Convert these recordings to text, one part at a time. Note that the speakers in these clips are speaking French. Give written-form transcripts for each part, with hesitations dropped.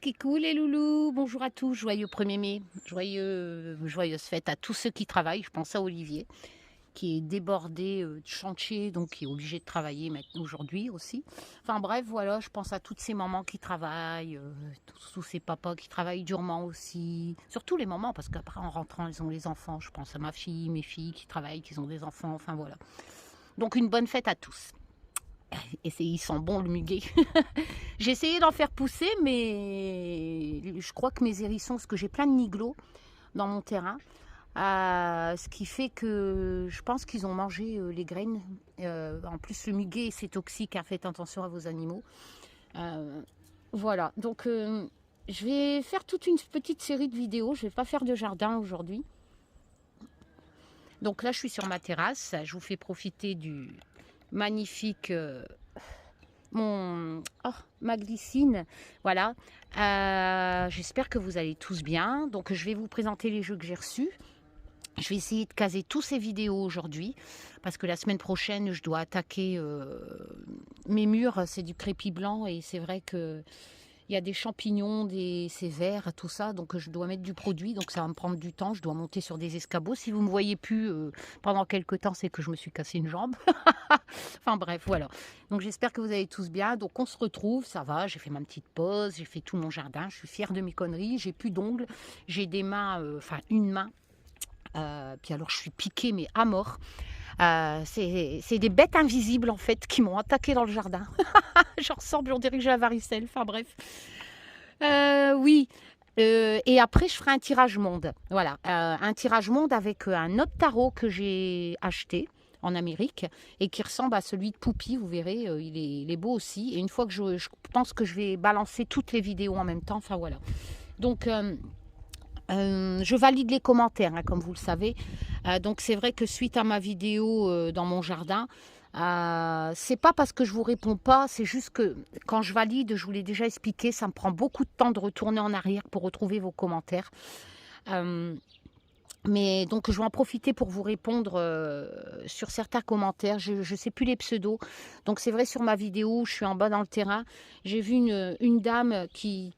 Kikou les loulous, bonjour à tous, joyeux 1er mai, joyeuse fête à tous ceux qui travaillent. Je pense à Olivier qui est débordé de chantier, donc qui est obligé de travailler maintenant aujourd'hui aussi. Enfin bref, voilà, je pense à toutes ces mamans qui travaillent, tous ces papas qui travaillent durement aussi, surtout les mamans, parce qu'après en rentrant ils ont les enfants. Je pense à ma fille, mes filles qui travaillent, qui ont des enfants, enfin voilà. Donc une bonne fête à tous. Et ils sont bons le muguet. J'ai essayé d'en faire pousser, mais je crois que mes hérissons, parce que j'ai plein de niglots dans mon terrain, ce qui fait que je pense qu'ils ont mangé les graines. En plus, le muguet, c'est toxique, hein, faites attention à vos animaux. Voilà, donc je vais faire toute une petite série de vidéos. Je ne vais pas faire de jardin aujourd'hui. Donc là, je suis sur ma terrasse. Je vous fais profiter du magnifique... ma glycine, voilà. J'espère que vous allez tous bien. Donc je vais vous présenter les jeux que j'ai reçus. Je vais essayer de caser tous ces vidéos aujourd'hui parce que la semaine prochaine je dois attaquer mes murs. C'est du crépi blanc et c'est vrai que il y a des champignons, c'est vert, tout ça, donc je dois mettre du produit, donc ça va me prendre du temps. Je dois monter sur des escabeaux. Si vous me voyez plus pendant quelques temps, c'est que je me suis cassé une jambe. Enfin bref, voilà. Donc j'espère que vous allez tous bien. Donc on se retrouve, ça va, j'ai fait ma petite pause, j'ai fait tout mon jardin, je suis fière de mes conneries, j'ai plus d'ongles, j'ai des mains, enfin une main. Puis alors je suis piquée mais à mort. C'est des bêtes invisibles en fait qui m'ont attaqué dans le jardin. Je ressemble, on dirait que j'ai la varicelle. Enfin bref. Oui. Et après, je ferai un tirage monde. Voilà, un tirage monde avec un autre tarot que j'ai acheté en Amérique et qui ressemble à celui de Poupie. Vous verrez, il est beau aussi. Et une fois que je pense que je vais balancer toutes les vidéos en même temps. Enfin voilà. Donc, je valide les commentaires, hein, comme vous le savez. Donc c'est vrai que suite à ma vidéo dans mon jardin, c'est pas parce que je vous réponds pas, c'est juste que quand je valide, je vous l'ai déjà expliqué, ça me prend beaucoup de temps de retourner en arrière pour retrouver vos commentaires. Mais donc je vais en profiter pour vous répondre sur certains commentaires. Je ne sais plus les pseudos. Donc c'est vrai, sur ma vidéo, je suis en bas dans le terrain. J'ai vu une dame qui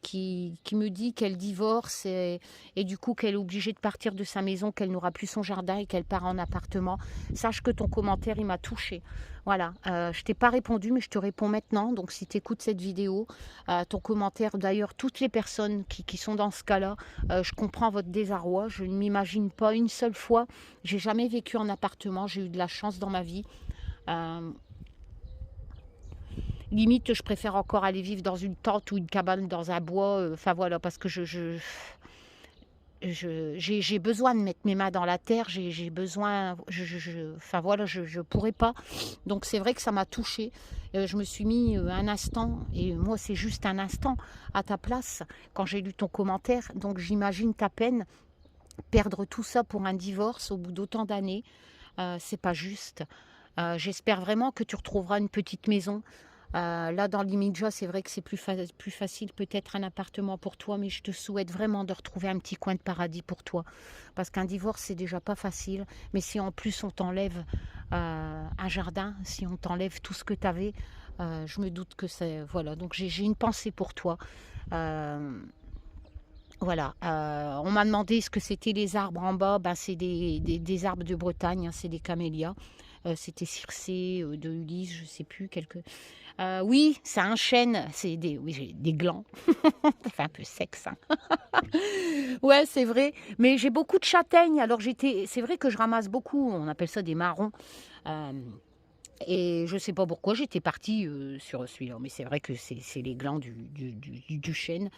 me dit qu'elle divorce et du coup qu'elle est obligée de partir de sa maison, qu'elle n'aura plus son jardin et qu'elle part en appartement. Sache que ton commentaire, il m'a touchée. Voilà, je t'ai pas répondu, mais je te réponds maintenant. Donc si tu écoutes cette vidéo, ton commentaire, d'ailleurs, toutes les personnes qui sont dans ce cas-là, je comprends votre désarroi. Je ne m'imagine pas une seule fois. J'ai jamais vécu en appartement. J'ai eu de la chance dans ma vie. Limite, je préfère encore aller vivre dans une tente ou une cabane dans un bois. Enfin voilà, parce que j'ai besoin de mettre mes mains dans la terre, j'ai besoin, enfin voilà, je pourrais pas. Donc c'est vrai que ça m'a touchée. Je me suis mis un instant, et moi c'est juste un instant, à ta place, quand j'ai lu ton commentaire. Donc j'imagine ta peine, perdre tout ça pour un divorce au bout d'autant d'années, c'est pas juste. J'espère vraiment que tu retrouveras une petite maison. Là, dans l'immédiat, c'est vrai que c'est plus facile peut-être un appartement pour toi, mais je te souhaite vraiment de retrouver un petit coin de paradis pour toi. Parce qu'un divorce, c'est déjà pas facile. Mais si en plus on t'enlève un jardin, si on t'enlève tout ce que tu avais, je me doute que c'est... Voilà, donc j'ai une pensée pour toi. Voilà, on m'a demandé ce que c'était les arbres en bas. Ben, c'est des arbres de Bretagne, hein, c'est des camélias. C'était Circé de Ulysse, je ne sais plus. Oui, c'est un chêne, c'est des glands. Ça fait un peu sexe. Hein. Ouais, c'est vrai. Mais j'ai beaucoup de châtaignes. Alors c'est vrai que je ramasse beaucoup. On appelle ça des marrons. Euh, et je ne sais pas pourquoi j'étais partie sur celui-là, mais c'est vrai que c'est les glands du chêne.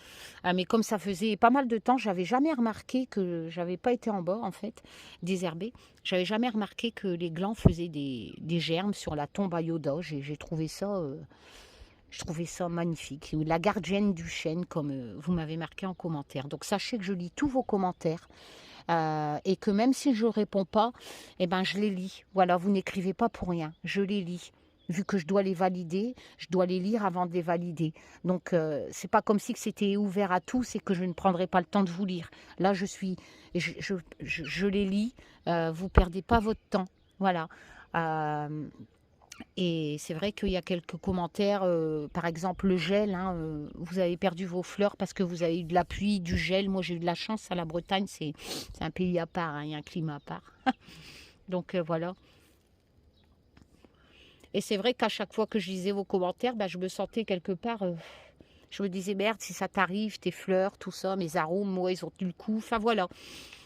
Mais comme ça faisait pas mal de temps, j'avais jamais remarqué que j'avais pas été en bas en fait, désherbé. J'avais jamais remarqué que les glands faisaient des germes sur la tombe à Yoda. J'ai trouvé ça, je trouvais ça magnifique. La gardienne du chêne, comme vous m'avez marqué en commentaire. Donc sachez que je lis tous vos commentaires. Et que même si je ne réponds pas, eh ben, je les lis. Voilà, vous n'écrivez pas pour rien, je les lis. Vu que je dois les valider, je dois les lire avant de les valider. Donc, c'est pas comme si que c'était ouvert à tous et que je ne prendrais pas le temps de vous lire. Là, je les lis, vous perdez pas votre temps. Voilà. Et c'est vrai qu'il y a quelques commentaires, par exemple le gel, hein, vous avez perdu vos fleurs parce que vous avez eu de la pluie, du gel. Moi j'ai eu de la chance à la Bretagne, c'est un pays à part, hein, il y a un climat à part. Donc voilà. Et c'est vrai qu'à chaque fois que je lisais vos commentaires, bah, je me sentais quelque part, je me disais merde si ça t'arrive, tes fleurs, tout ça, mes arômes, moi ils ont tenu le coup. Enfin voilà.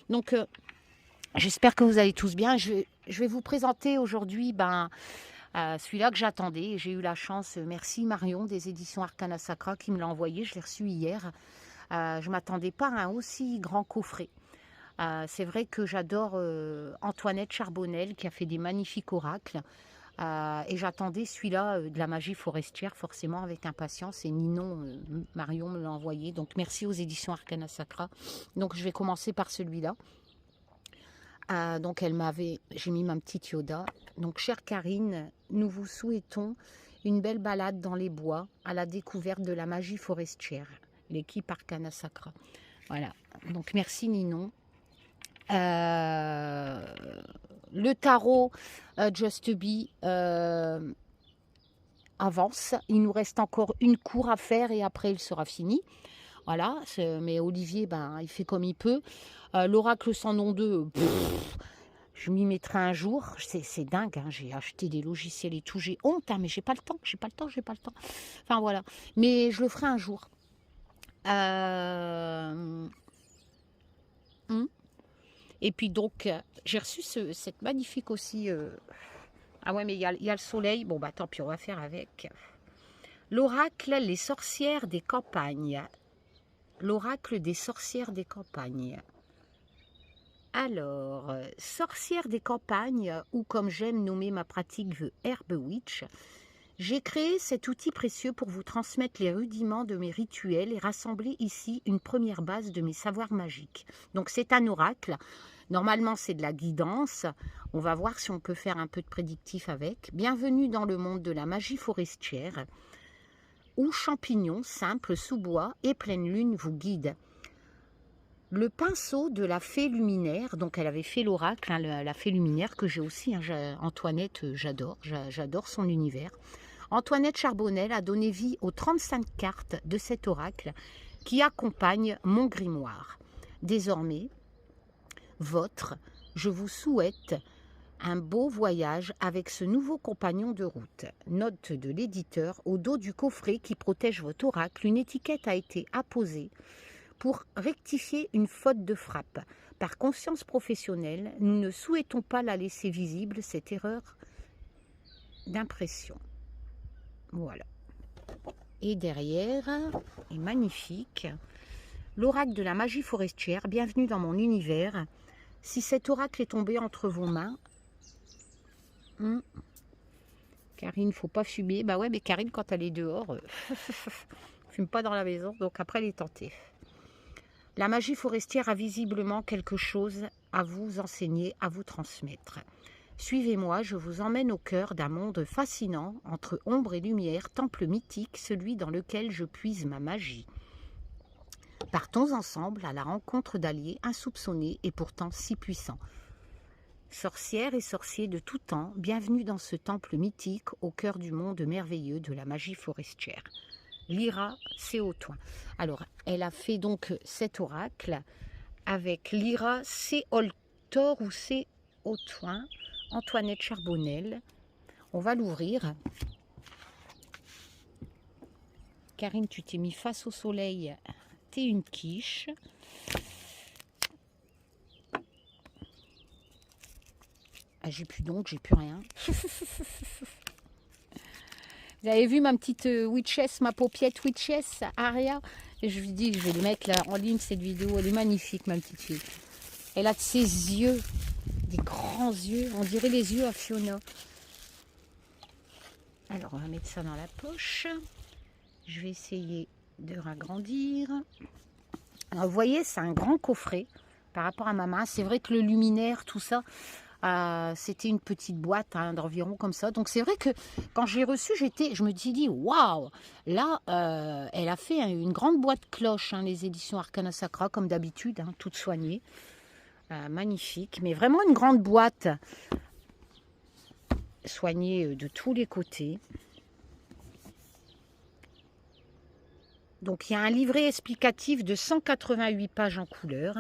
Donc j'espère que vous allez tous bien. Je vais vous présenter aujourd'hui celui-là que j'attendais. J'ai eu la chance, merci Marion des éditions Arcana Sacra qui me l'a envoyé, je l'ai reçu hier. Je ne m'attendais pas à un aussi grand coffret. C'est vrai que j'adore Antoinette Charbonnel qui a fait des magnifiques oracles. Et j'attendais celui-là de la magie forestière forcément avec impatience. Et Ninon, Marion me l'a envoyé. Donc merci aux éditions Arcana Sacra. Donc je vais commencer par celui-là. Donc j'ai mis ma petite Yoda. Donc chère Karine, nous vous souhaitons une belle balade dans les bois à la découverte de la magie forestière. L'équipe Arcana Sacra. Voilà. Donc merci Ninon. Le tarot Just Be avance. Il nous reste encore une cour à faire et après il sera fini. Voilà, mais Olivier, il fait comme il peut. L'oracle sans nom 2, je m'y mettrai un jour. C'est dingue, hein, j'ai acheté des logiciels et tout. J'ai honte, hein, mais j'ai pas le temps. Enfin voilà, mais je le ferai un jour. Et puis donc, j'ai reçu cette magnifique aussi... Ah ouais, mais il y a le soleil. Bon, tant pis, on va faire avec. L'oracle, les sorcières des campagnes. L'oracle des sorcières des campagnes. Alors, sorcière des campagnes, ou comme j'aime nommer ma pratique The Herb Witch, j'ai créé cet outil précieux pour vous transmettre les rudiments de mes rituels et rassembler ici une première base de mes savoirs magiques. Donc c'est un oracle, normalement c'est de la guidance, on va voir si on peut faire un peu de prédictif avec. Bienvenue dans le monde de la magie forestière, où champignons simples sous bois et pleine lune vous guident. Le pinceau de la fée luminaire, donc elle avait fait l'oracle, hein, la fée luminaire que j'ai aussi, hein, Antoinette, j'adore son univers. Antoinette Charbonnel a donné vie aux 35 cartes de cet oracle qui accompagne mon grimoire. Désormais, je vous souhaite un beau voyage avec ce nouveau compagnon de route. Note de l'éditeur, au dos du coffret qui protège votre oracle, une étiquette a été apposée pour rectifier une faute de frappe. Par conscience professionnelle, nous ne souhaitons pas la laisser visible, cette erreur d'impression. Voilà. Et derrière, est magnifique, l'oracle de la magie forestière, bienvenue dans mon univers. Si cet oracle est tombé entre vos mains, Karine, faut pas fumer. Bah ouais, mais Karine, quand elle est dehors, fume pas dans la maison, donc après elle est tentée. La magie forestière a visiblement quelque chose à vous enseigner, à vous transmettre. Suivez-moi, je vous emmène au cœur d'un monde fascinant, entre ombre et lumière, temple mythique, celui dans lequel je puise ma magie. Partons ensemble à la rencontre d'alliés insoupçonnés et pourtant si puissants. Sorcières et sorciers de tout temps, bienvenue dans ce temple mythique au cœur du monde merveilleux de la magie forestière. Lyra Séautoin. Alors, elle a fait donc cet oracle avec Lyra Séoltor ou Séautoin, Antoinette Charbonnel. On va l'ouvrir. Karine, tu t'es mis face au soleil. T'es une quiche. Ah, j'ai plus d'ongles, j'ai plus rien. Vous avez vu ma petite witchess, ma paupiette witchess, Aria? Et je lui dis, je vais le mettre là en ligne, cette vidéo. Elle est magnifique, ma petite fille. Elle a de ses yeux, des grands yeux. On dirait les yeux à Fiona. Alors, on va mettre ça dans la poche. Je vais essayer de ragrandir. Alors, vous voyez, c'est un grand coffret par rapport à ma main. C'est vrai que le luminaire, tout ça... c'était une petite boîte d'environ comme ça. Donc c'est vrai que quand j'ai reçu, je me suis dit waouh, là elle a fait une grande boîte cloche, les éditions Arcana Sacra comme d'habitude, toutes soignées, magnifique, mais vraiment une grande boîte. soigner de tous les côtés. Donc il y a un livret explicatif de 188 pages en couleur.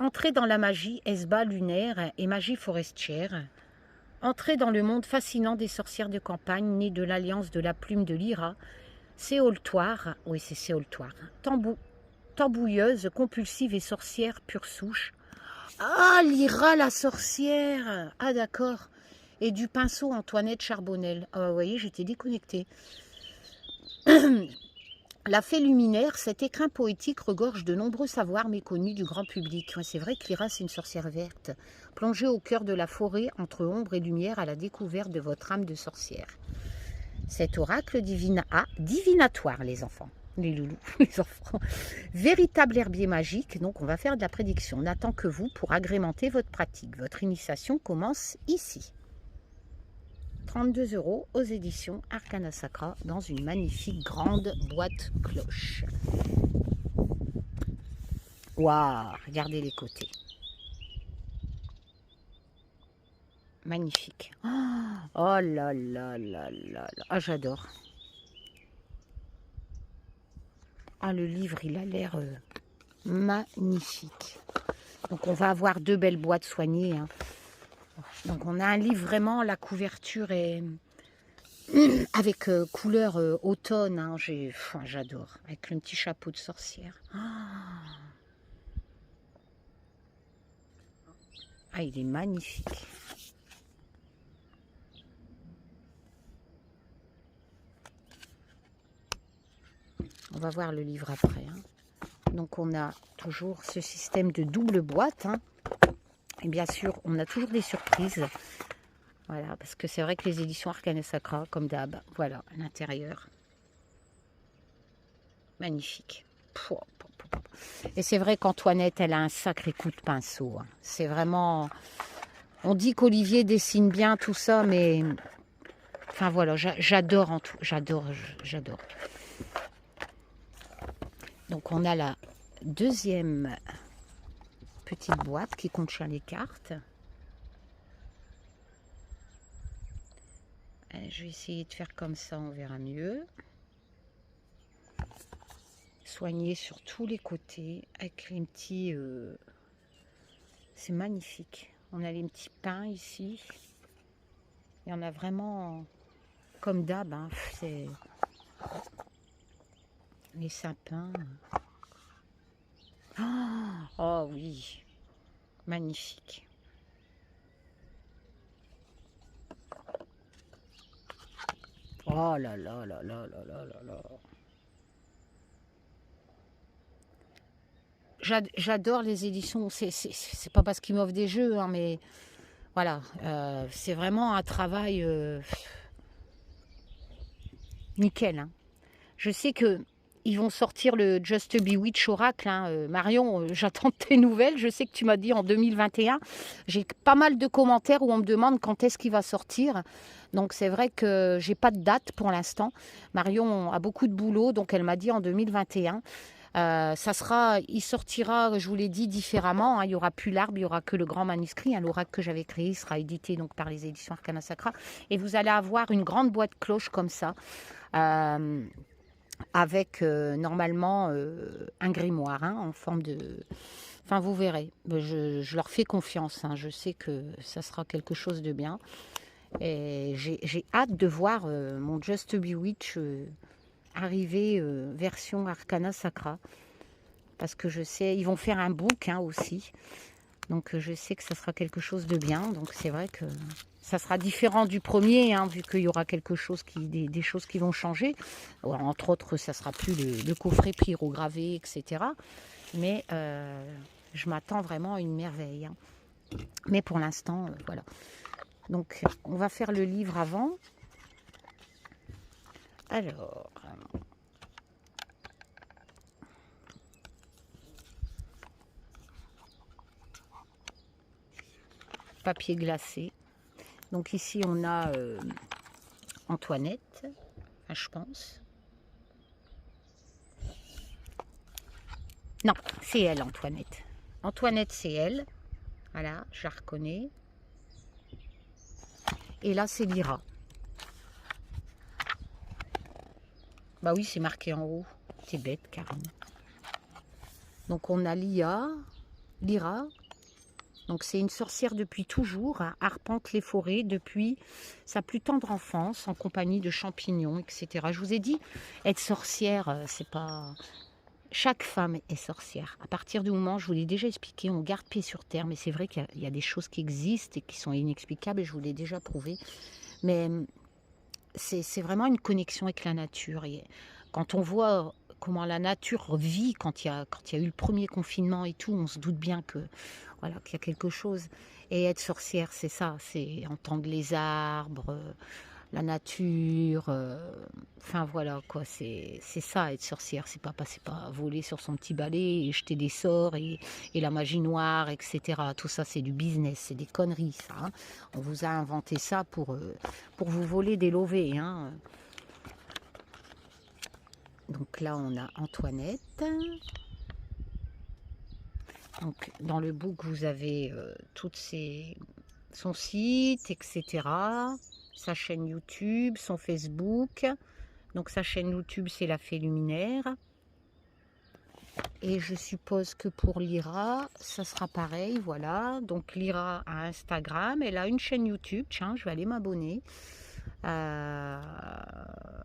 Entrée dans la magie, Esba lunaire et magie forestière. Entrée dans le monde fascinant des sorcières de campagne, nées de l'alliance de la plume de Lyra, Séoltoire, oui c'est Séoltoire, tambouilleuse, compulsive et sorcière pure souche. Ah, Lyra la sorcière. Ah d'accord. Et du pinceau Antoinette Charbonnel. Ah, vous voyez, j'étais déconnectée. La fée luminaire, cet écrin poétique regorge de nombreux savoirs méconnus du grand public. Ouais, c'est vrai que Lyra, c'est une sorcière verte, plongée au cœur de la forêt entre ombre et lumière à la découverte de votre âme de sorcière. Cet oracle divinatoire, les enfants, les loulous, les enfants, véritable herbier magique, donc on va faire de la prédiction, n'attend que vous pour agrémenter votre pratique. Votre initiation commence ici. 32 € aux éditions Arcana Sacra dans une magnifique grande boîte cloche. Waouh, regardez les côtés. Magnifique. Oh là là là là là. Ah, j'adore. Ah, le livre, il a l'air magnifique. Donc, on va avoir 2 belles boîtes soignées. Hein. Donc, on a un livre vraiment, la couverture est avec couleur automne. Hein. J'adore. Avec le petit chapeau de sorcière. Ah, il est magnifique. On va voir le livre après. Hein. Donc, on a toujours ce système de double boîte. Hein. Et bien sûr, on a toujours des surprises. Voilà, parce que c'est vrai que les éditions Arcana Sacra, comme d'hab, voilà, à l'intérieur. Magnifique. Et c'est vrai qu'Antoinette, elle a un sacré coup de pinceau. Hein. C'est vraiment... On dit qu'Olivier dessine bien tout ça, mais... Enfin voilà, j'adore. J'adore. Donc on a la deuxième petite boîte qui contient les cartes. Je vais essayer de faire comme ça, on verra mieux. Soigner sur tous les côtés avec les petits... C'est magnifique. On a les petits pins ici. Il y en a vraiment comme d'hab. Hein, c'est les sapins. Oh oui, magnifique. Oh là là là là là là là là. J'adore les éditions. C'est pas parce qu'ils m'offrent des jeux, hein, mais voilà, c'est vraiment un travail nickel. Hein. Je sais que ils vont sortir le Just Bewitch Oracle. Hein. Marion, j'attends tes nouvelles. Je sais que tu m'as dit en 2021. J'ai pas mal de commentaires où on me demande quand est-ce qu'il va sortir. Donc c'est vrai que j'ai pas de date pour l'instant. Marion a beaucoup de boulot, donc elle m'a dit en 2021. Il sortira, je vous l'ai dit, différemment. Hein. Il n'y aura plus l'arbre, il n'y aura que le grand manuscrit. Hein. L'oracle que j'avais créé sera édité donc par les éditions Arcana Sacra. Et vous allez avoir une grande boîte cloche comme ça. Avec normalement un grimoire hein, en forme de... Enfin, vous verrez. Je leur fais confiance. Hein. Je sais que ça sera quelque chose de bien. Et j'ai hâte de voir mon Just Bewitch arriver version Arcana Sacra. Parce que je sais... Ils vont faire un book hein, aussi. Donc, je sais que ça sera quelque chose de bien. Donc, c'est vrai que... Ça sera différent du premier, hein, vu qu'il y aura quelque chose des choses qui vont changer. Alors, entre autres, ça sera plus le coffret pyrogravé, etc. Mais je m'attends vraiment à une merveille. Hein. Mais pour l'instant, voilà. Donc, on va faire le livre avant. Alors... papier glacé. Donc ici, on a Antoinette, enfin, je pense. Non, c'est elle, Antoinette. Antoinette, c'est elle. Voilà, je la reconnais. Et là, c'est Lyra. Bah oui, c'est marqué en haut. T'es bête, Karine. Donc, on a Lyra. Donc, c'est une sorcière depuis toujours, hein, arpente les forêts depuis sa plus tendre enfance, en compagnie de champignons, etc. Je vous ai dit, être sorcière, c'est pas... Chaque femme est sorcière. À partir du moment, je vous l'ai déjà expliqué, on garde pied sur terre, mais c'est vrai qu'il y a des choses qui existent et qui sont inexplicables, et je vous l'ai déjà prouvé. Mais c'est vraiment une connexion avec la nature. Et quand on voit comment la nature vit quand il y a eu le premier confinement et tout, on se doute bien que voilà, qu'il y a quelque chose. Et être sorcière, c'est ça, c'est entendre les arbres, la nature, enfin voilà quoi, c'est ça être sorcière, c'est pas voler sur son petit balai et jeter des sorts et la magie noire, etc. Tout ça c'est du business, c'est des conneries ça, hein. On vous a inventé ça pour vous voler des lovés, hein. Donc là on a Antoinette. Donc dans le book vous avez son site, etc. Sa chaîne YouTube, son Facebook. Donc sa chaîne YouTube, c'est La Fée Luminaire. Et je suppose que pour Lyra, ça sera pareil, voilà. Donc Lyra a Instagram, elle a une chaîne YouTube. Tiens, je vais aller m'abonner.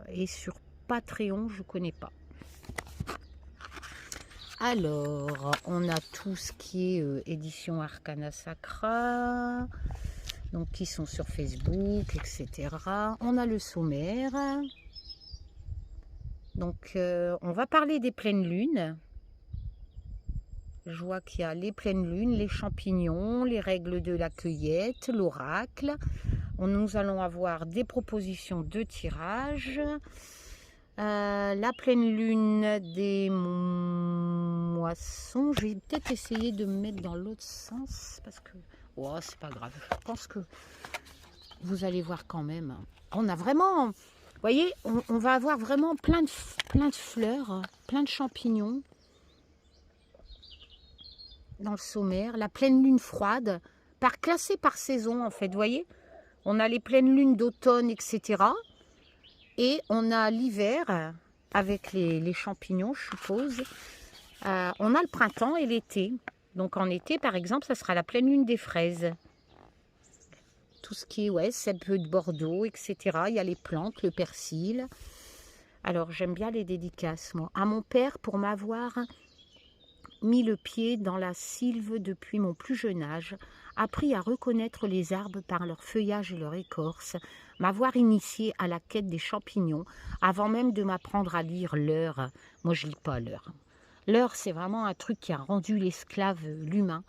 Et sur Patreon, je ne connais pas. Alors, on a tout ce qui est édition Arcana Sacra, donc qui sont sur Facebook, etc. On a le sommaire. Donc, on va parler des pleines lunes. Je vois qu'il y a les pleines lunes, les champignons, les règles de la cueillette, l'oracle. Nous allons avoir des propositions de tirage. La pleine lune des moissons. Je vais peut-être essayer de me mettre dans l'autre sens parce que oh, c'est pas grave. Je pense que vous allez voir quand même. On a vraiment, vous voyez, on va avoir vraiment plein de fleurs, plein de champignons dans le sommaire. La pleine lune froide, classée par saison en fait. Vous voyez, on a les pleines lunes d'automne, etc. Et on a l'hiver avec les champignons, je suppose. On a le printemps et l'été. Donc en été, par exemple, ça sera la pleine lune des fraises. Tout ce qui est, ouais, cèpe de Bordeaux, etc. Il y a les plantes, le persil. Alors, j'aime bien les dédicaces, moi. À mon père, pour m'avoir mis le pied dans la sylve depuis mon plus jeune âge, appris à reconnaître les arbres par leur feuillage et leur écorce, m'avoir initié à la quête des champignons, avant même de m'apprendre à lire l'heure. Moi, je lis pas l'heure. L'heure, c'est vraiment un truc qui a rendu l'esclave l'humain.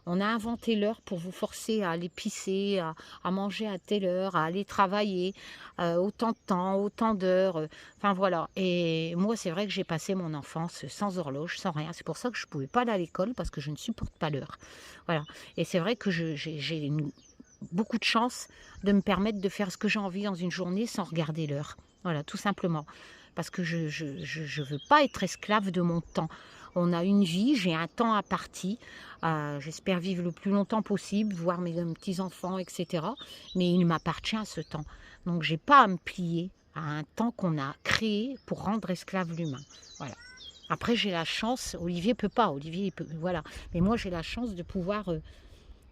On a inventé l'heure pour vous forcer à aller pisser, à manger à telle heure, à aller travailler, autant de temps, autant d'heures. Enfin voilà. Et moi, c'est vrai que j'ai passé mon enfance sans horloge, sans rien. C'est pour ça que je ne pouvais pas aller à l'école parce que je ne supporte pas l'heure. Voilà. Et c'est vrai que j'ai beaucoup de chance de me permettre de faire ce que j'ai envie dans une journée sans regarder l'heure. Voilà, tout simplement. Parce que je ne veux pas être esclave de mon temps. On a une vie, j'ai un temps imparti. J'espère vivre le plus longtemps possible, voir mes petits-enfants, etc. Mais il m'appartient ce temps. Donc, je n'ai pas à me plier à un temps qu'on a créé pour rendre esclave l'humain. Voilà. Après, j'ai la chance, Olivier ne peut pas, Olivier, il peut, voilà. Mais moi, j'ai la chance de pouvoir...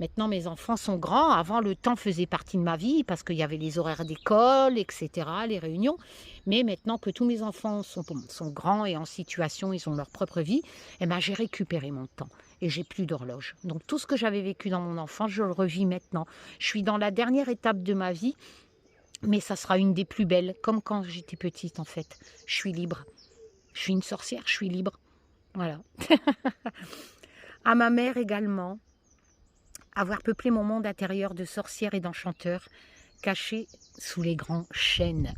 Maintenant, mes enfants sont grands. Avant, le temps faisait partie de ma vie parce qu'il y avait les horaires d'école, etc., les réunions. Mais maintenant que tous mes enfants sont grands et en situation, ils ont leur propre vie, eh ben, j'ai récupéré mon temps et j'ai plus d'horloge. Donc, tout ce que j'avais vécu dans mon enfance, je le revis maintenant. Je suis dans la dernière étape de ma vie, mais ça sera une des plus belles, comme quand j'étais petite, en fait. Je suis libre. Je suis une sorcière, je suis libre. Voilà. À ma mère également. Avoir peuplé mon monde intérieur de sorcières et d'enchanteurs, cachés sous les grands chênes.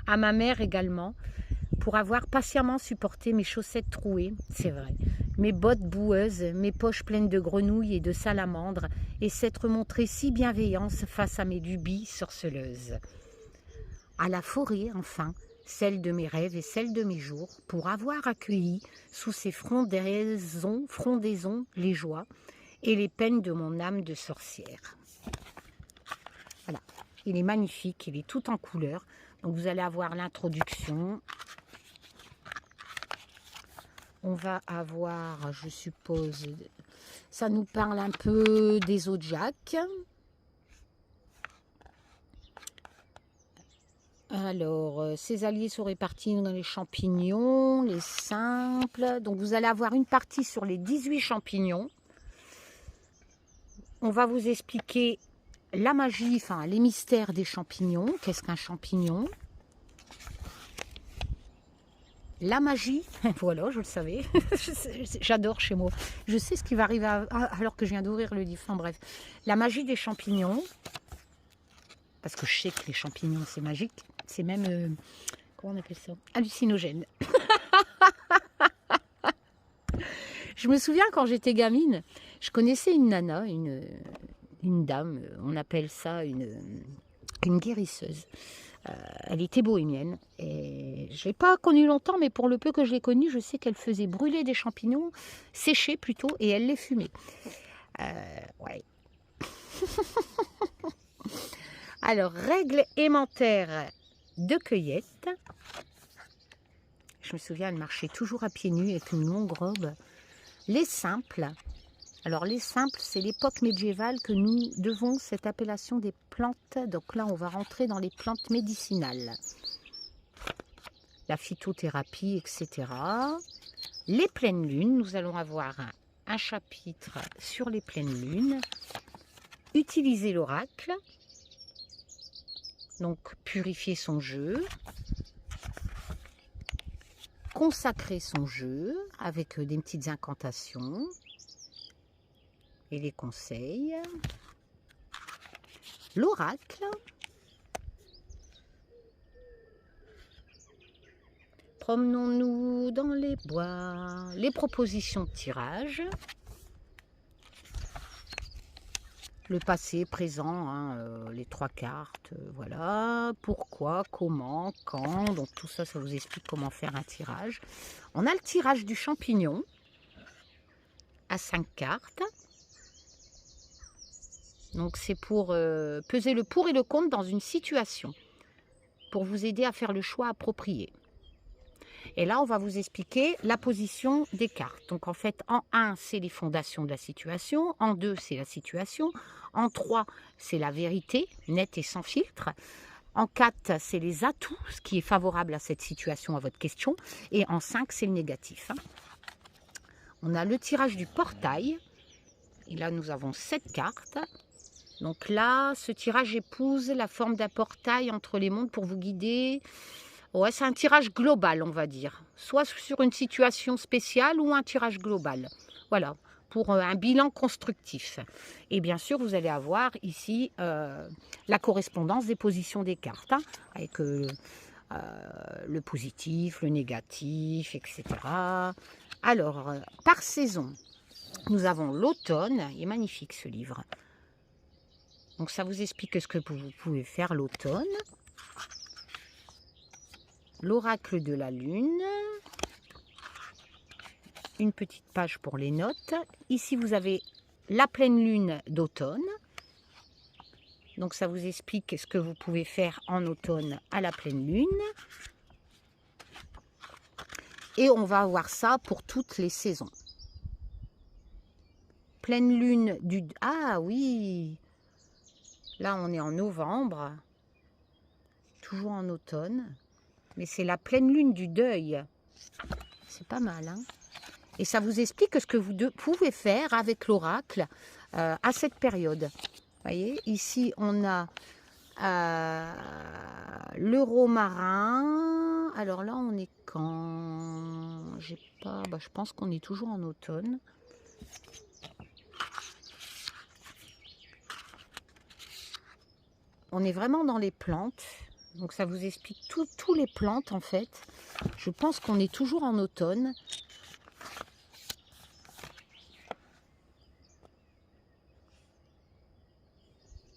À ma mère également, pour avoir patiemment supporté mes chaussettes trouées, c'est vrai, mes bottes boueuses, mes poches pleines de grenouilles et de salamandres, et s'être montrée si bienveillante face à mes lubies sorceleuses. À la forêt, enfin, celle de mes rêves et celle de mes jours, pour avoir accueilli sous ses frondaisons les joies, et les peines de mon âme de sorcière. Voilà. Il est magnifique, il est tout en couleur. Donc vous allez avoir l'introduction. On va avoir, je suppose, ça nous parle un peu des zodiaques. Alors, ces alliés sont répartis dans les champignons, les simples. Donc vous allez avoir une partie sur les 18 champignons. On va vous expliquer la magie, enfin les mystères des champignons. Qu'est-ce qu'un champignon? La magie, voilà, je le savais. J'adore chez moi. Je sais ce qui va arriver alors que je viens d'ouvrir le livre. Enfin bref, la magie des champignons. Parce que je sais que les champignons, c'est magique. C'est même, comment on appelle ça? Hallucinogène. Je me souviens quand j'étais gamine, je connaissais une nana, une dame, on appelle ça une guérisseuse. Elle était bohémienne et je ne l'ai pas connue longtemps, mais pour le peu que je l'ai connue, je sais qu'elle faisait brûler des champignons, sécher plutôt, et elle les fumait. Ouais. Alors, règles élémentaires de cueillette. Je me souviens, elle marchait toujours à pieds nus avec une longue robe. Les simples. Alors, les simples, c'est l'époque médiévale que nous devons cette appellation des plantes. Donc là, on va rentrer dans les plantes médicinales. La phytothérapie, etc. Les pleines lunes, nous allons avoir un chapitre sur les pleines lunes. Utiliser l'oracle. Donc, purifier son jeu. Consacrer son jeu avec des petites incantations. Et les conseils. L'oracle. Promenons-nous dans les bois. Les propositions de tirage. Le passé, présent, hein, les 3 cartes, voilà. Pourquoi, comment, quand. Donc tout ça, ça vous explique comment faire un tirage. On a le tirage du champignon à 5 cartes. Donc c'est pour peser le pour et le contre dans une situation. Pour vous aider à faire le choix approprié. Et là, on va vous expliquer la position des cartes. Donc en fait, en 1, c'est les fondations de la situation. En 2, c'est la situation. En 3, c'est la vérité, nette et sans filtre. En 4, c'est les atouts, ce qui est favorable à cette situation, à votre question. Et en 5, c'est le négatif. On a le tirage du portail. Et là, nous avons 7 cartes. Donc là, ce tirage épouse la forme d'un portail entre les mondes pour vous guider. Ouais, c'est un tirage global, on va dire. Soit sur une situation spéciale ou un tirage global. Voilà, pour un bilan constructif. Et bien sûr, vous allez avoir ici la correspondance des positions des cartes, hein, avec le positif, le négatif, etc. Alors, par saison, nous avons l'automne. Il est magnifique ce livre. Donc, ça vous explique ce que vous pouvez faire l'automne. L'oracle de la lune, une petite page pour les notes. Ici, vous avez la pleine lune d'automne. Donc, ça vous explique ce que vous pouvez faire en automne à la pleine lune. Et on va avoir ça pour toutes les saisons. Pleine lune du... Ah oui! Là, on est en novembre. Toujours en automne. Mais c'est la pleine lune du deuil. C'est pas mal, hein? Et ça vous explique ce que vous pouvez faire avec l'oracle à cette période. Vous voyez, ici, on a le romarin. Alors là, on est quand? J'ai pas... je pense qu'on est toujours en automne. On est vraiment dans les plantes. Donc ça vous explique tous les plantes en fait. Je pense qu'on est toujours en automne.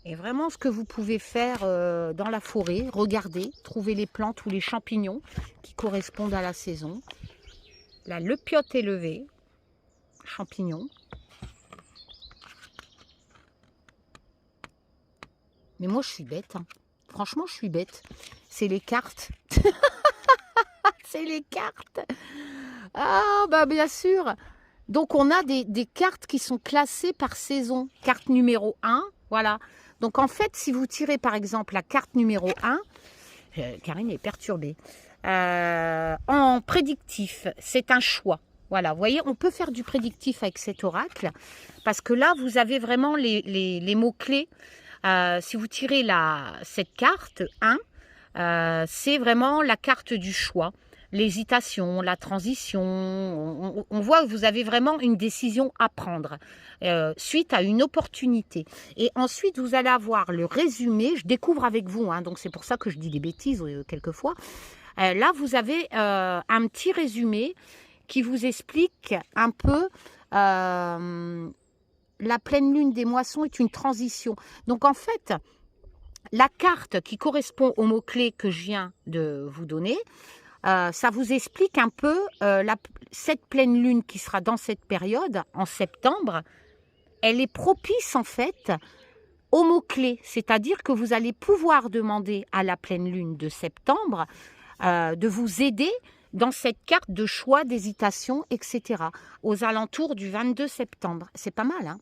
Et vraiment ce que vous pouvez faire dans la forêt, regardez, trouver les plantes ou les champignons qui correspondent à la saison. Là, le piote élevé, champignon. Mais moi, je suis bête. Hein. Franchement, je suis bête. C'est les cartes. C'est les cartes. Ah, bah bien sûr. Donc, on a des cartes qui sont classées par saison. Carte numéro 1, voilà. Donc, en fait, si vous tirez, par exemple, la carte numéro 1, Karine est perturbée. En prédictif, c'est un choix. Voilà, vous voyez, on peut faire du prédictif avec cet oracle, parce que là, vous avez vraiment les mots-clés. Si vous tirez cette carte 1, c'est vraiment la carte du choix. L'hésitation, la transition, on voit que vous avez vraiment une décision à prendre suite à une opportunité. Et ensuite, vous allez avoir le résumé, je découvre avec vous, hein, donc c'est pour ça que je dis des bêtises quelquefois. Là, vous avez un petit résumé qui vous explique un peu la pleine lune des moissons est une transition. Donc en fait, la carte qui correspond au mot-clé que je viens de vous donner, ça vous explique un peu cette pleine lune qui sera dans cette période, en septembre, elle est propice en fait aux mots-clés. C'est-à-dire que vous allez pouvoir demander à la pleine lune de septembre de vous aider dans cette carte de choix, d'hésitation, etc. aux alentours du 22 septembre. C'est pas mal, hein?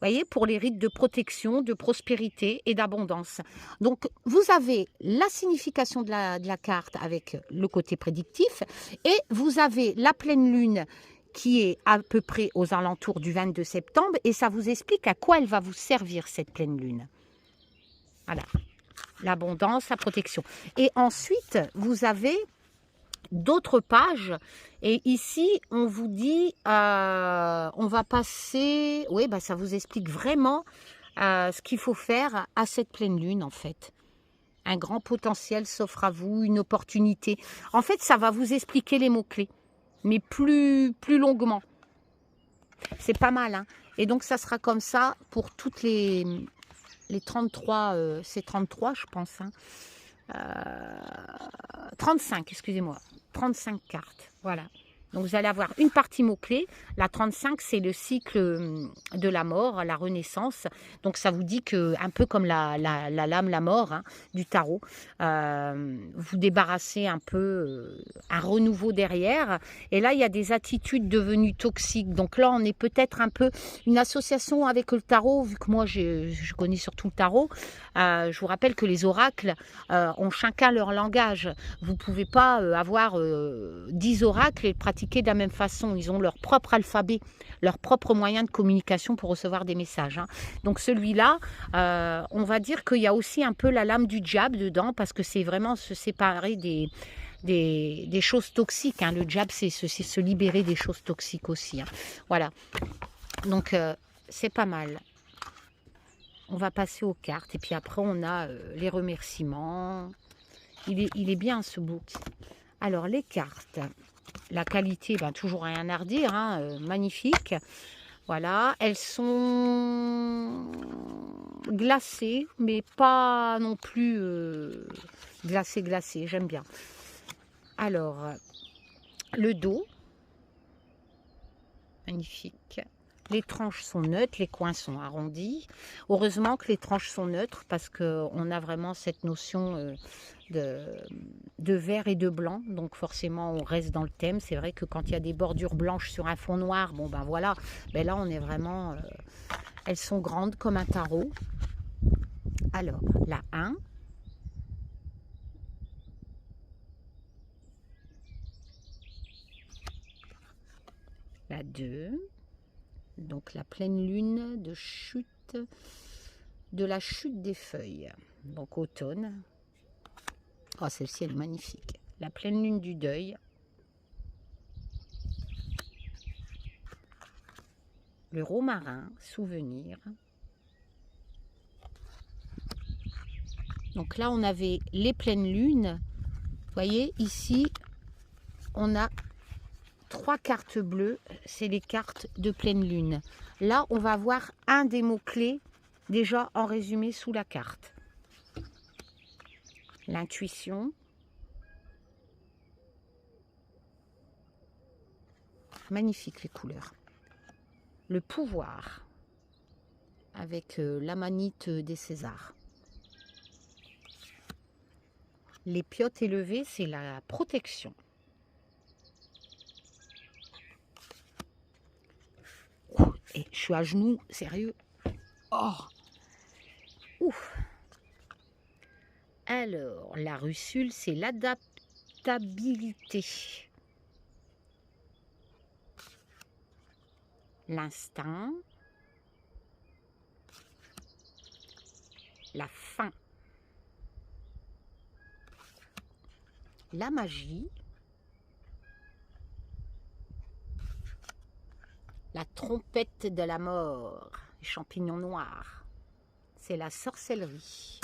Vous voyez, pour les rites de protection, de prospérité et d'abondance. Donc, vous avez la signification de la carte avec le côté prédictif et vous avez la pleine lune qui est à peu près aux alentours du 22 septembre et ça vous explique à quoi elle va vous servir cette pleine lune. Voilà, l'abondance, la protection. Et ensuite, vous avez d'autres pages et ici on vous dit on va passer, oui, bah ça vous explique vraiment ce qu'il faut faire à cette pleine lune en fait. Un grand potentiel s'offre à vous, une opportunité. En fait, ça va vous expliquer les mots-clés, mais plus longuement. C'est pas mal, hein. Et donc ça sera comme ça pour toutes les 33, c'est 33 je pense, hein. 35, excusez-moi, 35 cartes, voilà. Donc vous allez avoir une partie mot-clé. La 35, c'est le cycle de la mort, la renaissance. Donc ça vous dit que, un peu comme la lame, la mort hein, du tarot, vous débarrassez un peu un renouveau derrière. Et là, il y a des attitudes devenues toxiques. Donc là, on est peut-être un peu une association avec le tarot, vu que moi, je connais surtout le tarot. Je vous rappelle que les oracles ont chacun leur langage. Vous ne pouvez pas avoir 10 oracles et pratiquer de la même façon. Ils ont leur propre alphabet, leur propre moyen de communication pour recevoir des messages. Hein. Donc celui-là, on va dire qu'il y a aussi un peu la lame du diable dedans, parce que c'est vraiment se séparer des choses toxiques. Hein. Le diable, c'est se libérer des choses toxiques aussi. Hein. Voilà. Donc, c'est pas mal. On va passer aux cartes. Et puis après, on a les remerciements. Il est bien, ce book. Alors, les cartes. La qualité, ben, toujours rien à redire. Hein, magnifique. Voilà. Elles sont glacées, mais pas non plus glacées. J'aime bien. Alors, le dos. Magnifique. Les tranches sont neutres, les coins sont arrondis. Heureusement que les tranches sont neutres parce qu'on a vraiment cette notion de vert et de blanc. Donc forcément, on reste dans le thème. C'est vrai que quand il y a des bordures blanches sur un fond noir, bon ben voilà. Mais là, on est vraiment... elles sont grandes comme un tarot. Alors, la 1. La 2. Donc la pleine lune de la chute des feuilles. Donc automne. Oh, celle-ci, elle est magnifique. La pleine lune du deuil. Le romarin, souvenir. Donc là, on avait les pleines lunes. Vous voyez, ici, on a 3 cartes bleues, c'est les cartes de pleine lune. Là, on va avoir un des mots-clés déjà en résumé sous la carte. L'intuition. Magnifique les couleurs. Le pouvoir avec l'amanite des Césars. Les piottes élevées, c'est la protection. Et je suis à genoux, sérieux. Oh. Ouf. Alors, la russule, c'est l'adaptabilité. L'instinct. La faim. La magie. La trompette de la mort. Les champignons noirs. C'est la sorcellerie.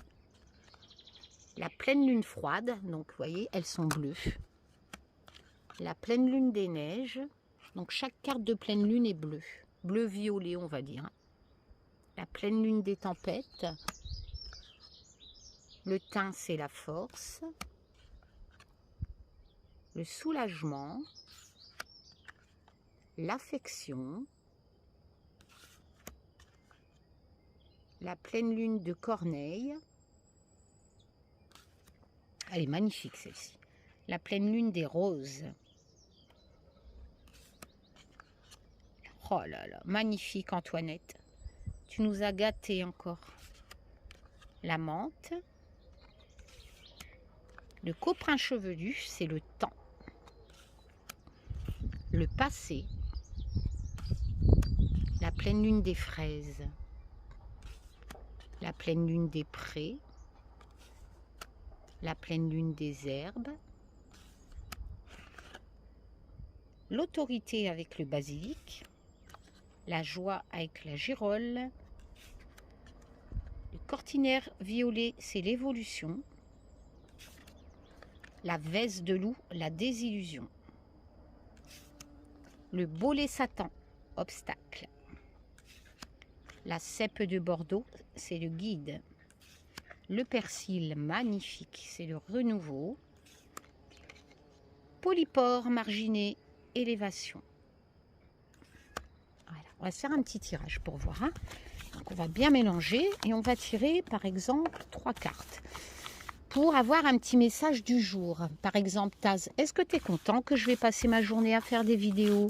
La pleine lune froide, donc vous voyez, elles sont bleues. La pleine lune des neiges, donc chaque carte de pleine lune est bleue. Bleu-violet, on va dire. La pleine lune des tempêtes. Le thym, c'est la force. Le soulagement. L'affection. La pleine lune de Corneille. Elle est magnifique celle-ci. La pleine lune des roses. Oh là là, magnifique Antoinette. Tu nous as gâtés encore. La menthe. Le coprin chevelu, c'est le temps. Le passé. La pleine lune des fraises. La pleine lune des prés. La pleine lune des herbes. L'autorité avec le basilic. La joie avec la girole. Le cortinaire violet, c'est l'évolution. La veste de loup, la désillusion. Le bolet Satan, obstacle. La cèpe de Bordeaux, c'est le guide. Le persil, magnifique, c'est le renouveau. Polypore, marginé, élévation. Voilà, on va se faire un petit tirage pour voir. Hein. Donc on va bien mélanger et on va tirer par exemple 3 cartes. Pour avoir un petit message du jour. Par exemple, Taz, est-ce que tu es content que je vais passer ma journée à faire des vidéos?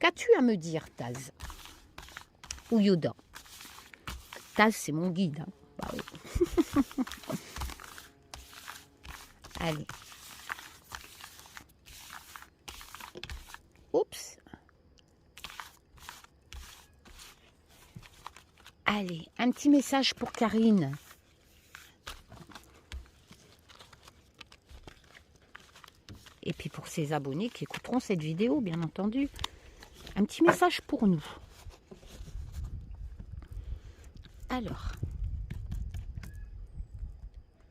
Qu'as-tu à me dire, Taz? Ou Yoda? Taz, c'est mon guide. Hein. Bah oui. Allez. Oups. Allez, un petit message pour Karine. Et puis pour ses abonnés qui écouteront cette vidéo, bien entendu. Un petit message pour nous. Alors.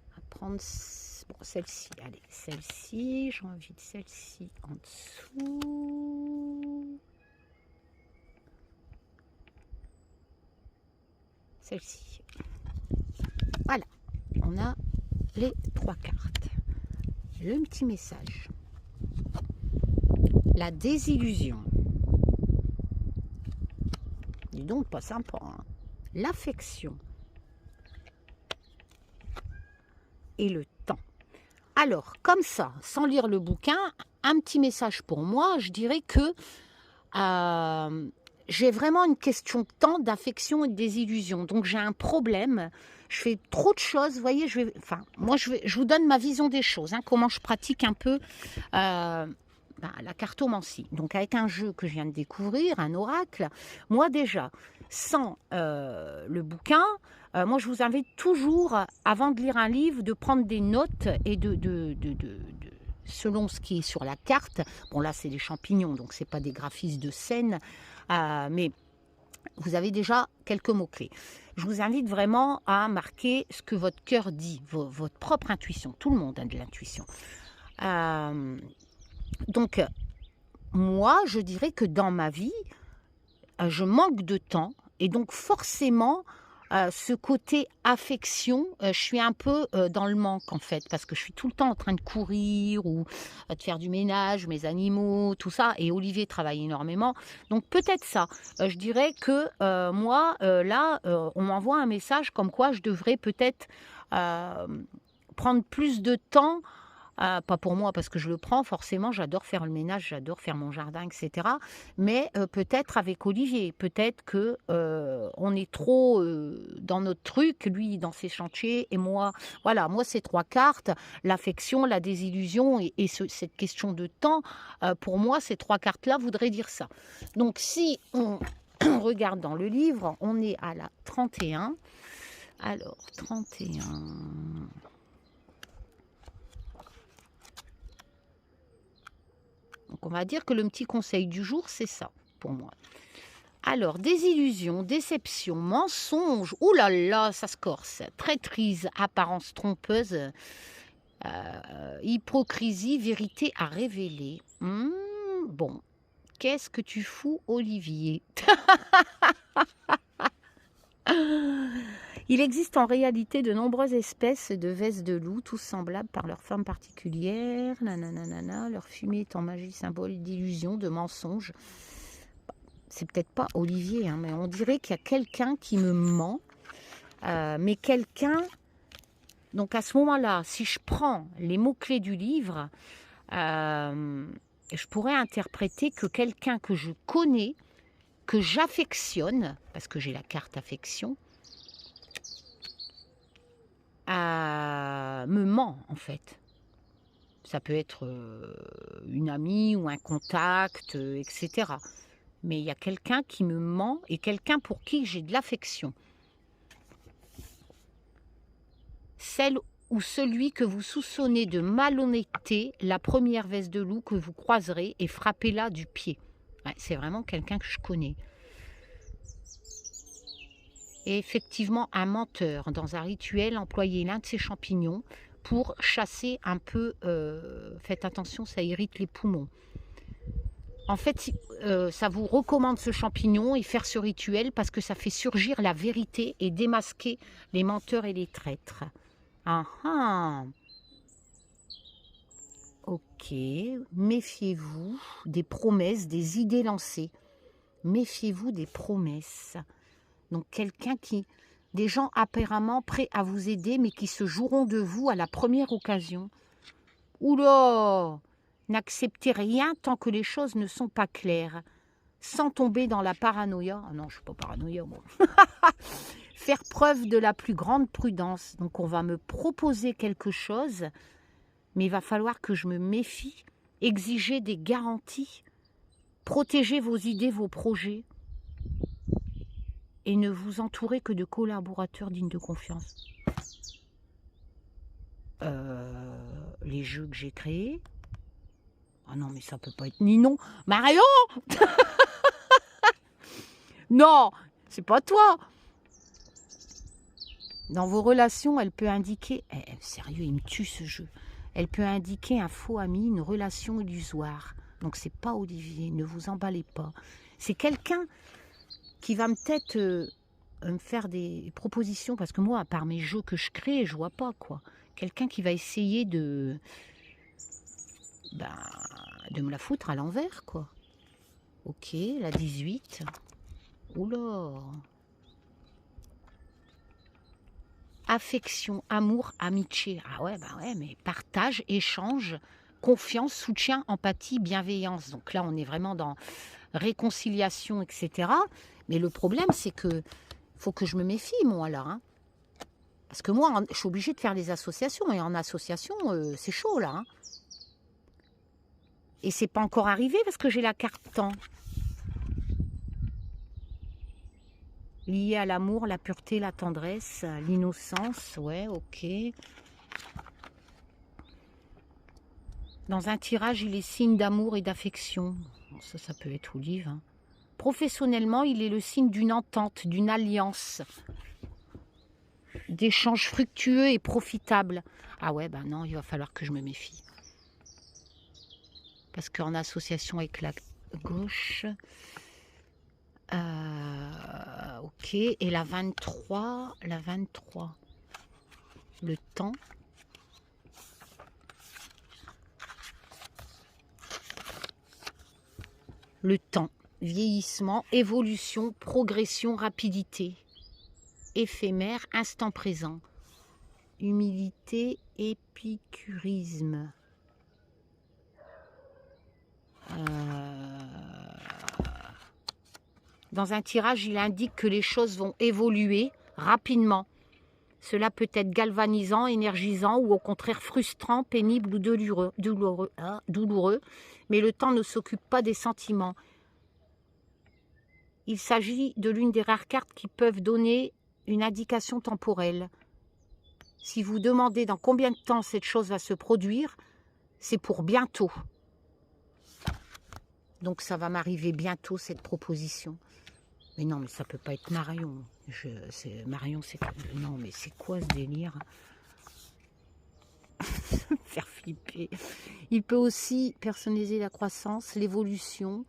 On va prendre bon, celle-ci. Allez, celle-ci. J'ai envie de celle-ci en dessous. Celle-ci. Voilà. On a les 3 cartes. Le petit message. La désillusion. Dis donc, pas sympa. Hein. L'affection. Et le temps. Alors, comme ça, sans lire le bouquin, un petit message pour moi, je dirais que j'ai vraiment une question de temps, d'affection et de désillusion. Donc, j'ai un problème. Je fais trop de choses, vous voyez, je vous donne ma vision des choses, hein, comment je pratique un peu la cartomancie. Donc avec un jeu que je viens de découvrir, un oracle, moi déjà, sans le bouquin, moi je vous invite toujours, avant de lire un livre, de prendre des notes et selon ce qui est sur la carte. Bon là c'est des champignons, donc c'est pas des graphismes de scène, mais vous avez déjà quelques mots-clés. Je vous invite vraiment à marquer ce que votre cœur dit, votre propre intuition. Tout le monde a de l'intuition. Donc, moi, je dirais que dans ma vie, je manque de temps. Et donc, forcément, ce côté affection, je suis un peu dans le manque, en fait. Parce que je suis tout le temps en train de courir ou de faire du ménage, mes animaux, tout ça. Et Olivier travaille énormément. Donc, peut-être ça. Je dirais que moi, là, on m'envoie un message comme quoi je devrais peut-être prendre plus de temps. Pas pour moi parce que je le prends forcément, j'adore faire le ménage, j'adore faire mon jardin, etc. Mais peut-être avec Olivier, peut-être que on est trop dans notre truc, lui dans ses chantiers et moi, voilà, moi c'est 3 cartes, l'affection, la désillusion et cette question de temps, pour moi ces 3 cartes-là voudraient dire ça. Donc si on regarde dans le livre, on est à la 31. Alors, 31... Donc, on va dire que le petit conseil du jour, c'est ça, pour moi. Alors, désillusion, déception, mensonge, ouh là là, ça se corse, traîtrise, apparence trompeuse, hypocrisie, vérité à révéler. Bon, qu'est-ce que tu fous, Olivier? Il existe en réalité de nombreuses espèces de vesses de loup, tous semblables par leur forme particulière. Nanana, leur fumée est en magie symbole d'illusion, de mensonge. C'est peut-être pas Olivier, hein, mais on dirait qu'il y a quelqu'un qui me ment. Mais quelqu'un... Donc à ce moment-là, si je prends les mots-clés du livre, je pourrais interpréter que quelqu'un que je connais, que j'affectionne, parce que j'ai la carte affection, me ment en fait. Ça peut être une amie ou un contact, etc. Mais il y a quelqu'un qui me ment et quelqu'un pour qui j'ai de l'affection. Celle ou celui que vous soupçonnez de malhonnêteté, la première veste de loup que vous croiserez et frappez-la du pied. Ouais, c'est vraiment quelqu'un que je connais. Et effectivement, un menteur, dans un rituel, employait l'un de ces champignons pour chasser un peu... faites attention, ça irrite les poumons. En fait, ça vous recommande ce champignon et faire ce rituel parce que ça fait surgir la vérité et démasquer les menteurs et les traîtres. Ah ah. Ok, méfiez-vous des promesses, des idées lancées. Méfiez-vous des promesses. Donc quelqu'un qui... Des gens apparemment prêts à vous aider, mais qui se joueront de vous à la première occasion. Oula! N'acceptez rien tant que les choses ne sont pas claires. Sans tomber dans la paranoïa. Ah non, je ne suis pas paranoïa, moi. Faire preuve de la plus grande prudence. Donc on va me proposer quelque chose, mais il va falloir que je me méfie. Exiger des garanties. Protéger vos idées, vos projets. Et ne vous entourez que de collaborateurs dignes de confiance. Les jeux que j'ai créés. Ah non, mais ça peut pas être Ninon. Marion. Non, c'est pas toi. Dans vos relations, elle peut indiquer... sérieux, il me tue ce jeu. Elle peut indiquer un faux ami, une relation illusoire. Donc c'est pas Olivier, ne vous emballez pas. C'est quelqu'un qui va peut-être me faire des propositions, parce que moi, à part mes jeux que je crée, je vois pas, quoi. Quelqu'un qui va essayer de me la foutre à l'envers, quoi. Ok, la 18. Oula. Affection, amour, amitié. Ah ouais, mais partage, échange, confiance, soutien, empathie, bienveillance. Donc là, on est vraiment dans réconciliation, etc. Mais le problème, c'est que faut que je me méfie, moi, là. Hein. Parce que moi, je suis obligée de faire des associations. Et en association, c'est chaud, là. Hein. Et c'est pas encore arrivé parce que j'ai la carte temps. Lié à l'amour, la pureté, la tendresse, l'innocence. Ouais, ok. Dans un tirage, il est signe d'amour et d'affection. Ça peut être Olive. Hein. Professionnellement, il est le signe d'une entente, d'une alliance, d'échanges fructueux et profitables. Ah ouais, ben non, il va falloir que je me méfie. Parce qu'en association avec la gauche... ok, et la 23, le temps. Le temps, vieillissement, évolution, progression, rapidité. Éphémère, instant présent. Humilité, Épicurisme. Dans un tirage, il indique que les choses vont évoluer rapidement. Cela peut être galvanisant, énergisant ou au contraire frustrant, pénible ou douloureux, mais le temps ne s'occupe pas des sentiments. Il s'agit de l'une des rares cartes qui peuvent donner une indication temporelle. Si vous demandez dans combien de temps cette chose va se produire, c'est pour bientôt. Donc ça va m'arriver bientôt, cette proposition. Mais non, mais ça peut pas être Marion. Marion, c'est... Non, mais c'est quoi ce délire? Faire flipper. Il peut aussi personnaliser la croissance, l'évolution,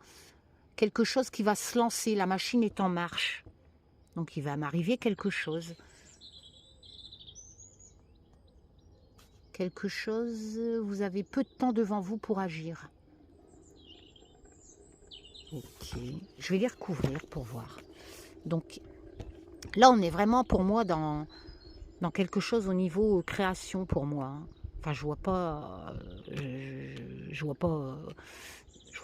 quelque chose qui va se lancer. La machine est en marche. Donc il va m'arriver quelque chose. Quelque chose, vous avez peu de temps devant vous pour agir. Ok, je vais les recouvrir pour voir. Donc là, on est vraiment pour moi dans quelque chose au niveau création pour moi. Enfin, je vois pas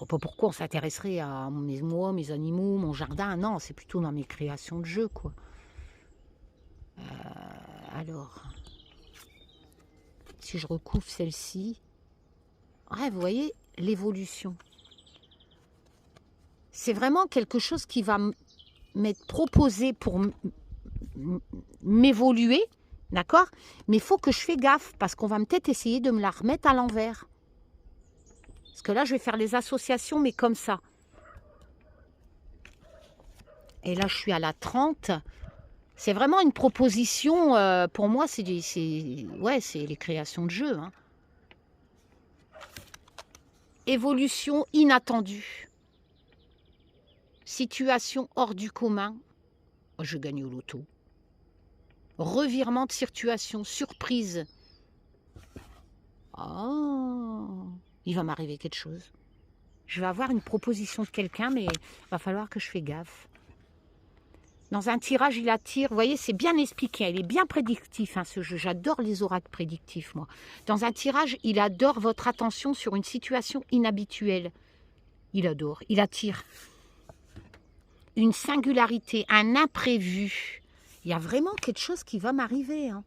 pourquoi on s'intéresserait à moi, mes animaux, mon jardin. Non, c'est plutôt dans mes créations de jeu, quoi. Alors, si je recouvre celle-ci, ouais, vous voyez l'évolution. C'est vraiment quelque chose qui va m'être proposé pour m'évoluer, d'accord? Mais il faut que je fasse gaffe, parce qu'on va peut-être essayer de me la remettre à l'envers. Parce que là, je vais faire les associations, mais comme ça. Et là, je suis à la 30. C'est vraiment une proposition, pour moi, c'est les créations de jeu. Hein. Évolution inattendue. Situation hors du commun. Je gagne au loto. Revirement de situation, surprise. Oh, il va m'arriver quelque chose. Je vais avoir une proposition de quelqu'un, mais il va falloir que je fasse gaffe. Dans un tirage, il attire. Vous voyez, c'est bien expliqué. Il est bien prédictif, hein, ce jeu. J'adore les oracles prédictifs, moi. Dans un tirage, il adore votre attention sur une situation inhabituelle. Il adore. Il attire. Une singularité, un imprévu. Il y a vraiment quelque chose qui va m'arriver. Hein.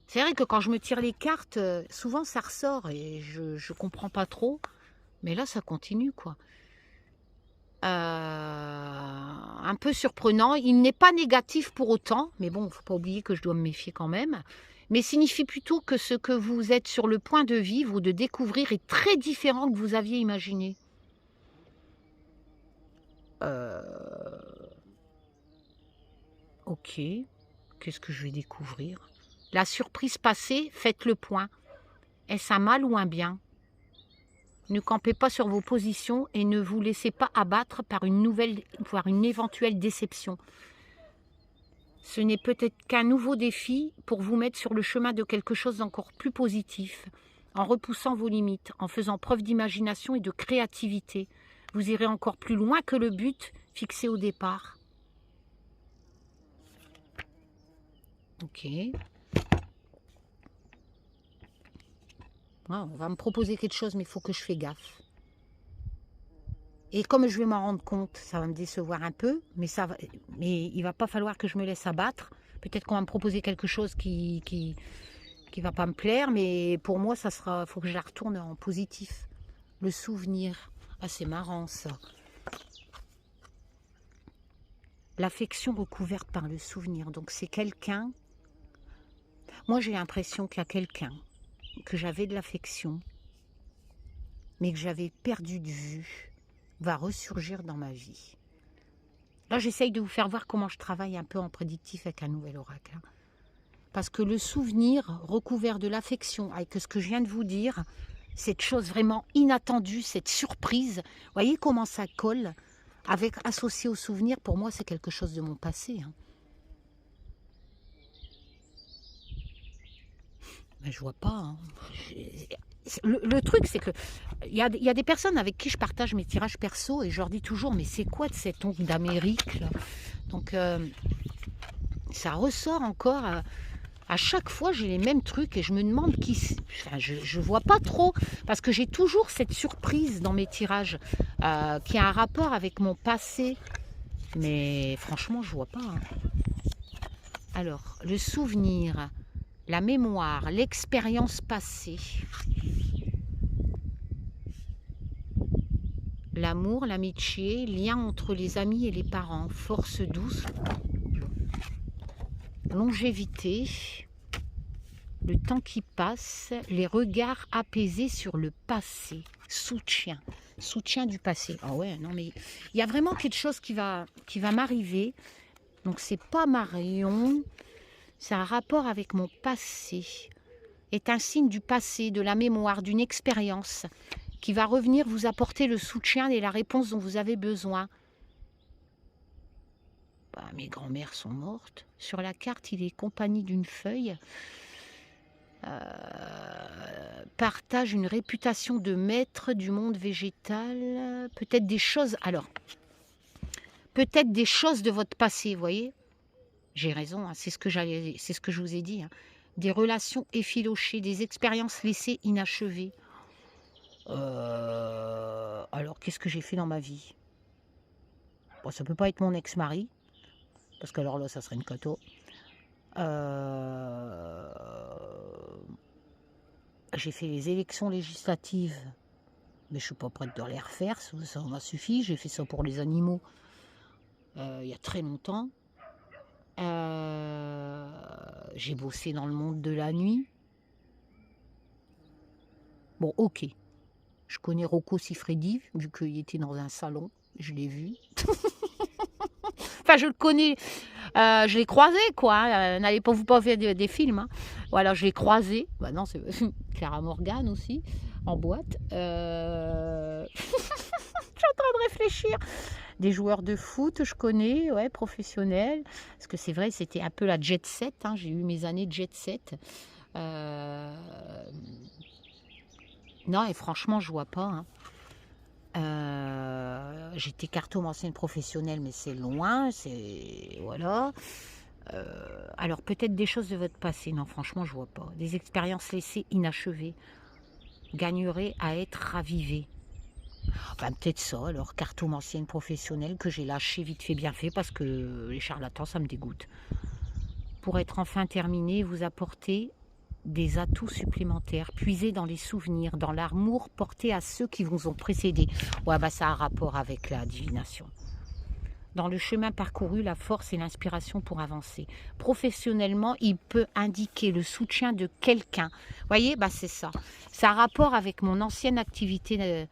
C'est vrai que quand je me tire les cartes, souvent ça ressort et je ne comprends pas trop. Mais là, ça continue, quoi. Un peu surprenant. Il n'est pas négatif pour autant. Mais bon, il ne faut pas oublier que je dois me méfier quand même. Mais signifie plutôt que ce que vous êtes sur le point de vivre ou de découvrir est très différent que vous aviez imaginé. Ok, qu'est-ce que je vais découvrir? La surprise passée, faites le point. Est-ce un mal ou un bien? Ne campez pas sur vos positions et ne vous laissez pas abattre par une éventuelle déception. Ce n'est peut-être qu'un nouveau défi pour vous mettre sur le chemin de quelque chose d'encore plus positif, en repoussant vos limites, en faisant preuve d'imagination et de créativité. Vous irez encore plus loin que le but fixé au départ. Ok. On va me proposer quelque chose, mais il faut que je fasse gaffe. Et comme je vais m'en rendre compte, ça va me décevoir un peu, mais il ne va pas falloir que je me laisse abattre. Peut-être qu'on va me proposer quelque chose qui va pas me plaire, mais pour moi, faut que je la retourne en positif. Le souvenir. Ah, c'est marrant, ça. L'affection recouverte par le souvenir. Donc, c'est quelqu'un... Moi, j'ai l'impression qu'il y a quelqu'un que j'avais de l'affection, mais que j'avais perdu de vue, va ressurgir dans ma vie. Là, j'essaye de vous faire voir comment je travaille un peu en prédictif avec un nouvel oracle. Parce que le souvenir recouvert de l'affection, avec ce que je viens de vous dire, cette chose vraiment inattendue, cette surprise, vous voyez comment ça colle, associé au souvenir, pour moi, c'est quelque chose de mon passé. Hein. Mais je vois pas. Hein. Le truc, c'est que il y a des personnes avec qui je partage mes tirages perso et je leur dis toujours, mais c'est quoi de cet ongle d'Amérique là? Donc, ça ressort encore À chaque fois, j'ai les mêmes trucs et je me demande qui... Enfin, je ne vois pas trop, parce que j'ai toujours cette surprise dans mes tirages qui a un rapport avec mon passé. Mais franchement, je ne vois pas. Hein. Alors, le souvenir, la mémoire, l'expérience passée. L'amour, l'amitié, lien entre les amis et les parents, force douce. Longévité, le temps qui passe, les regards apaisés sur le passé, soutien du passé. Ah ouais, non mais il y a vraiment quelque chose qui va m'arriver. Donc c'est pas Marion, c'est un rapport avec mon passé. Est un signe du passé, de la mémoire, d'une expérience qui va revenir vous apporter le soutien et la réponse dont vous avez besoin. Bah, mes grands-mères sont mortes. Sur la carte, il est compagnie d'une feuille. Partage une réputation de maître du monde végétal. Peut-être des choses... Alors, peut-être des choses de votre passé, vous voyez. J'ai raison, hein, c'est ce que je vous ai dit. Hein. Des relations effilochées, des expériences laissées inachevées. Alors, qu'est-ce que j'ai fait dans ma vie? Bon, ça peut pas être mon ex-mari. Parce que alors là, ça serait une cato. J'ai fait les élections législatives, mais je ne suis pas prête de les refaire, ça m'a suffi. J'ai fait ça pour les animaux il y a très longtemps. J'ai bossé dans le monde de la nuit. Bon, ok. Je connais Rocco Siffredi, vu qu'il était dans un salon. Je l'ai vu. Enfin, je le connais, je l'ai croisé, quoi. N'allez pas vous pas faire des films. Hein. Voilà, je l'ai croisé. Bah non, c'est Clara Morgan aussi, en boîte. Je suis en train de réfléchir. Des joueurs de foot, je connais, ouais, professionnels. Parce que c'est vrai, c'était un peu la jet set. Hein. J'ai eu mes années jet set. Non, et franchement, je vois pas. Hein. J'étais cartomancienne professionnelle, mais c'est loin, c'est... Voilà. Alors, peut-être des choses de votre passé. Non, franchement, je vois pas. Des expériences laissées inachevées gagneraient à être ravivées. Ben, peut-être ça, alors, cartomancienne professionnelle que j'ai lâché vite fait, bien fait, parce que les charlatans, ça me dégoûte. Pour être enfin terminé, vous apportez des atouts supplémentaires, puisés dans les souvenirs, dans l'amour porté à ceux qui vous ont précédé. Ouais, bah ça a un rapport avec la divination. Dans le chemin parcouru, la force et l'inspiration pour avancer. Professionnellement, il peut indiquer le soutien de quelqu'un. Vous voyez, bah c'est ça. Ça a un rapport avec mon ancienne activité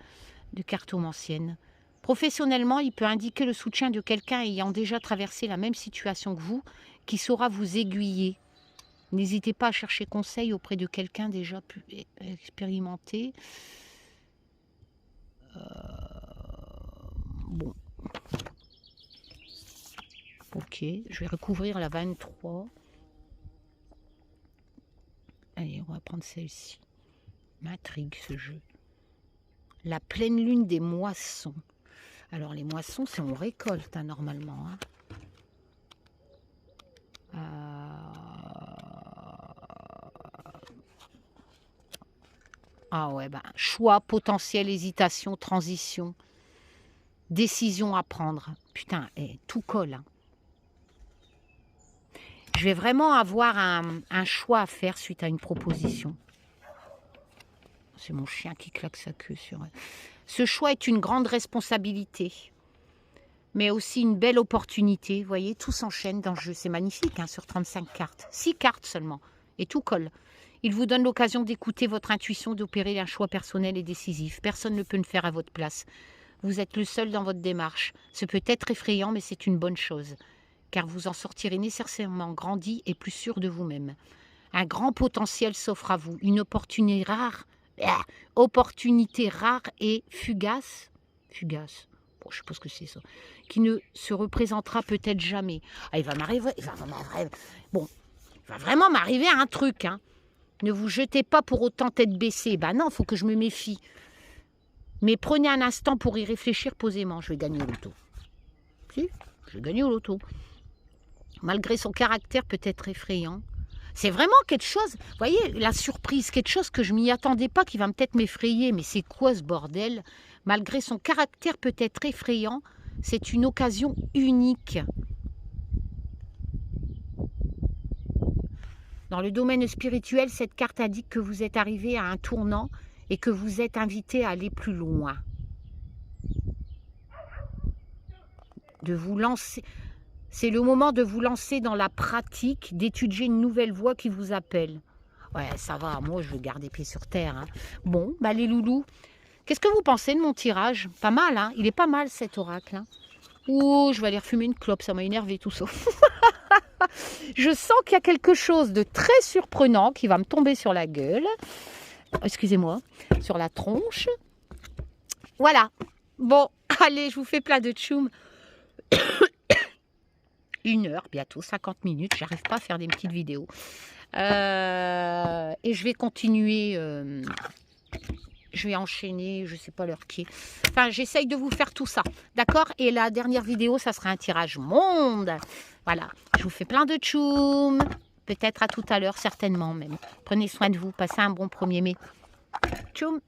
de cartomancienne. Professionnellement, il peut indiquer le soutien de quelqu'un ayant déjà traversé la même situation que vous, qui saura vous aiguiller. N'hésitez pas à chercher conseil auprès de quelqu'un déjà plus expérimenté. Bon. Ok, je vais recouvrir la 23. Allez, on va prendre celle-ci. M'intrigue ce jeu. La pleine lune des moissons. Alors les moissons, c'est on récolte hein, normalement. Hein. Ah ouais, ben, choix, potentiel, hésitation, transition, décision à prendre. Putain, tout colle. Hein. Je vais vraiment avoir un choix à faire suite à une proposition. C'est mon chien qui claque sa queue sur elle. Ce choix est une grande responsabilité, mais aussi une belle opportunité. Vous voyez, tout s'enchaîne dans le jeu. C'est magnifique, hein, sur 35 cartes. 6 cartes seulement, et tout colle. Il vous donne l'occasion d'écouter votre intuition, d'opérer un choix personnel et décisif. Personne ne peut le faire à votre place. Vous êtes le seul dans votre démarche. Ce peut être effrayant, mais c'est une bonne chose, car vous en sortirez nécessairement grandi et plus sûr de vous-même. Un grand potentiel s'offre à vous, une opportunité rare et fugace. Bon, je sais pas ce que c'est ça. Qui ne se représentera peut-être jamais. Ah, il va vraiment m'arriver un truc, hein. Ne vous jetez pas pour autant tête baissée. Ben non, il faut que je me méfie. Mais prenez un instant pour y réfléchir posément. Je vais gagner au loto. Si, je vais gagner au loto. Malgré son caractère peut-être effrayant, C'est vraiment quelque chose, vous voyez, la surprise, quelque chose que je m'y attendais pas, qui va peut-être m'effrayer. Mais c'est quoi ce bordel? Malgré son caractère peut-être effrayant, c'est une occasion unique. Dans le domaine spirituel, cette carte indique que vous êtes arrivé à un tournant et que vous êtes invité à aller plus loin. De vous lancer... C'est le moment de vous lancer dans la pratique, d'étudier une nouvelle voie qui vous appelle. Ouais, ça va, moi je veux garder pied sur terre. Hein. Bon, bah les loulous, qu'est-ce que vous pensez de mon tirage? Pas mal, hein? Il est pas mal cet oracle. Hein. Ouh, je vais aller refumer une clope, ça m'a énervé tout ça. Je sens qu'il y a quelque chose de très surprenant qui va me tomber sur la gueule. Excusez-moi, sur la tronche. Voilà. Bon, allez, je vous fais plein de tchoum. 1 heure, bientôt 50 minutes, j'arrive pas à faire des petites vidéos. Et je vais continuer, je vais enchaîner, je sais pas l'heure qui est. Enfin, j'essaye de vous faire tout ça, d'accord? Et la dernière vidéo, ça sera un tirage monde. Voilà, je vous fais plein de tchoum. Peut-être à tout à l'heure, certainement même. Prenez soin de vous, passez un bon 1er mai. Tchoum!